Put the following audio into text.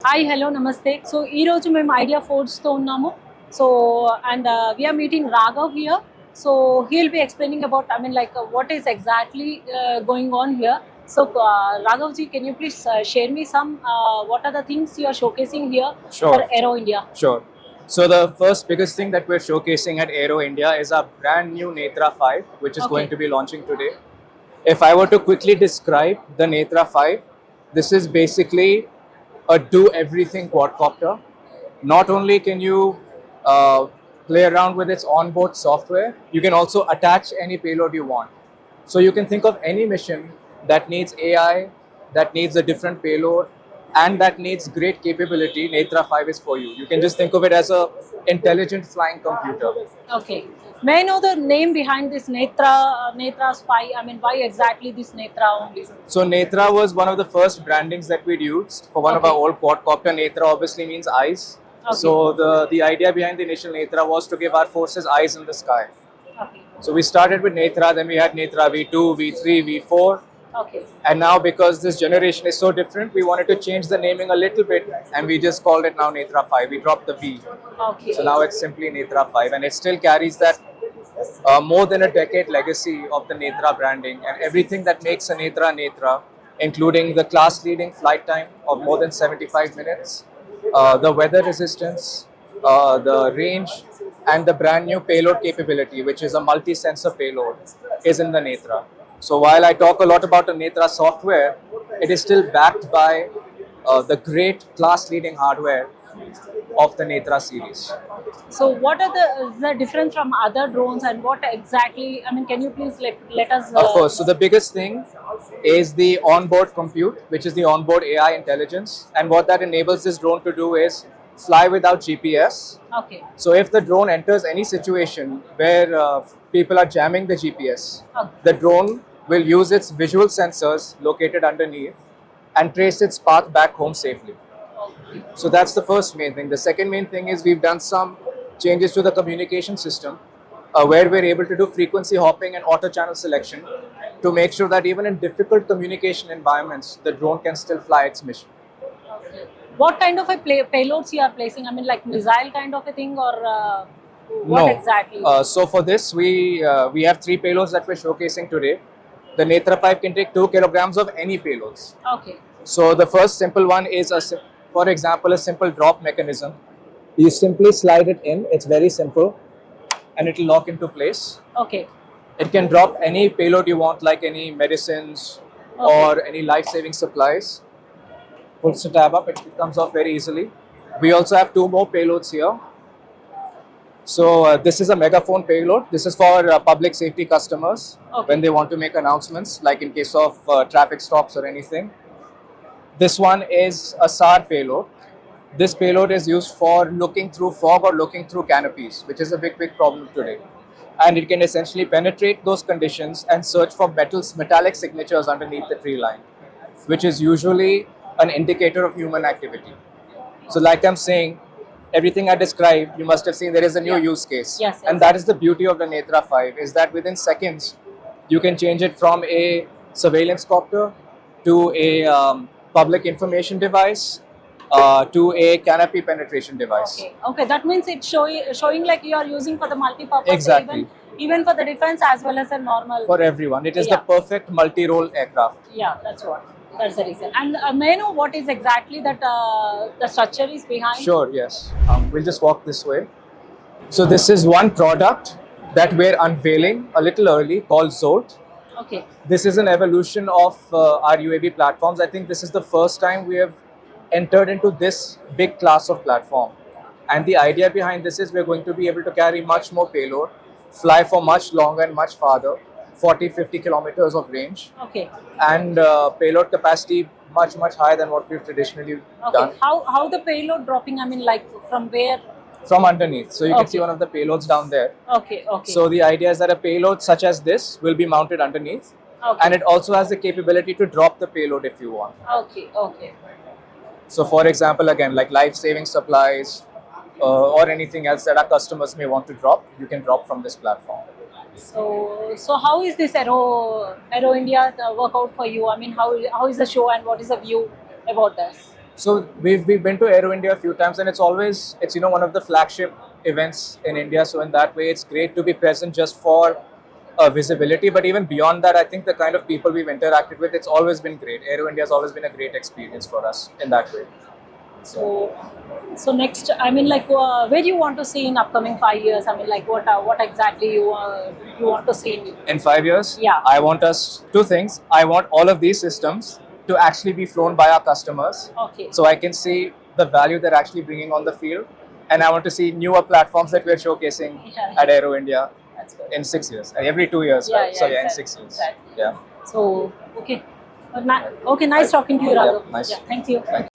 Hi hello నమస్తే so ఈరోజు మేము ఐడియా ఫోర్స్తో ఉన్నాము so and we're meeting Raghav here so he will be explaining about like what is exactly going on here so Raghav ji can you please share me some what are the things you are showcasing here Sure. for Aero India. Sure. So the first biggest thing that we're showcasing at Aero India is our brand new Netra 5, which is Okay. going to be launching today. If I were to quickly describe the Netra 5, this is basically a do everything quadcopter. Not only can you uh, play around with its onboard software, you can also attach any payload you want. So you can think of any mission that needs AI, that needs a different payload, and that needs great capability. Netra 5 is for you. You can just think of it as a intelligent flying computer. Okay, may I know the name behind this Netra's 5? I mean, why exactly this Netra only? So Netra was one of the first brandings that we'd used for one of Okay. our old quadcopter. Netra obviously means eyes. Okay. So the idea behind the initial Netra was to give our forces eyes in the sky. Okay. So we started with Netra, then we had Netra V2, V3, V4. Okay. And now because this generation is so different, we wanted to change the naming a little bit and we just called it now Netra 5. We dropped the V. Okay. So now it's simply Netra 5 and it still carries that more than a decade legacy of the Netra branding and everything that makes a Netra Netra, including the class leading flight time of more than 75 minutes, the weather resistance, the range, and the brand new payload capability, which is a multi-sensor payload, is in the Netra. So while I talk a lot about the Netra software, it is still backed by the great class leading hardware of the Netra series. So what are the difference from other drones and what exactly, I mean, can you please let us Of course. So the biggest thing is the onboard compute, which is the onboard AI intelligence. And what that enables this drone to do is fly without GPS. Okay. So if the drone enters any situation where people are jamming the GPS, Okay. the drone will use its visual sensors located underneath and trace its path back home safely. So that's the first main thing. The second main thing is we've done some changes to the communication system where we're able to do frequency hopping and auto channel selection to make sure that even in difficult communication environments, the drone can still fly its mission. What kind of a payloads you are placing? I mean, like missile kind of a thing or what No. exactly? So for this, we have 3 payloads that we're showcasing today. The Netra 5 can take 2 kilograms of any payloads. Okay. So the first simple one is, for example, a simple drop mechanism. You simply slide it in. It's very simple, and it will lock into place. Okay. It can drop any payload you want, like any medicines Okay. or any life-saving supplies. Pulls the tab up, it comes off very easily. We also have 2 more payloads here. So this is a megaphone payload. This is for public safety customers Okay. when they want to make announcements, like in case of traffic stops or anything. This one is a SAR payload. This payload is used for looking through fog or looking through canopies, which is a big problem today. And it can essentially penetrate those conditions and search for metallic signatures underneath the tree line, which is usually an indicator of human activity. So like I'm saying, everything I described, you must have seen there is a new use case. Yes, And that is the beauty of the Netra 5, is that within seconds, you can change it from a surveillance copter to a public information device to a canopy penetration device. Okay. Okay. That means it's showing like you are using for the multi-purpose. Exactly. Even for the defense as well as a normal. For everyone, it is Yeah. the perfect multi-role aircraft. Yeah, that's what. That's the reason. And may I know what is exactly that the structure is behind? Sure, yes. We'll just walk this way. So this is one product that we're unveiling a little early called Zolt. Okay. This is an evolution of our UAV platforms. I think this is the first time we have entered into this big class of platform. And the idea behind this is we're going to be able to carry much more payload, fly for much longer and much farther, 40, 50 kilometers of range, Okay. and payload capacity much higher than what we've traditionally Okay. done How the payload dropping? I mean, like from where? from underneath. So you can Okay. see one of the payloads down there. Okay. Okay. So the idea is that a payload such as this will be mounted underneath, Okay. and it also has the capability to drop the payload if you want. Okay. Okay. So for example, again, like life-saving supplies or anything else that our customers may want to drop, you can drop from this platform. So how is this Aero India workout for you? I mean, how is the show and what is the view about this? So we've been to Aero India a few times, and it's one of the flagship events in India. So in that way, it's great to be present just for visibility. But even beyond that, I think the kind of people we've interacted with, it's always been great. Aero India has always been a great experience for us in that way. So, so next, I mean, like, where do you want to see in upcoming 5 years? I mean, like, what exactly you want to see? In 5 years, Yeah. I want us two things. I want all of these systems to actually be flown by our customers, Okay. so I can see the value they're actually bringing on the field, and I want to see newer platforms that we're showcasing Yeah. at Aero India That's good. in 6 years, every 2 years, Yeah, right? yeah, So in exactly, 6 years, exactly. yeah. So, okay. Okay, nice talking to you, Raghav. Yeah, nice. Yeah, thank you. Thank you.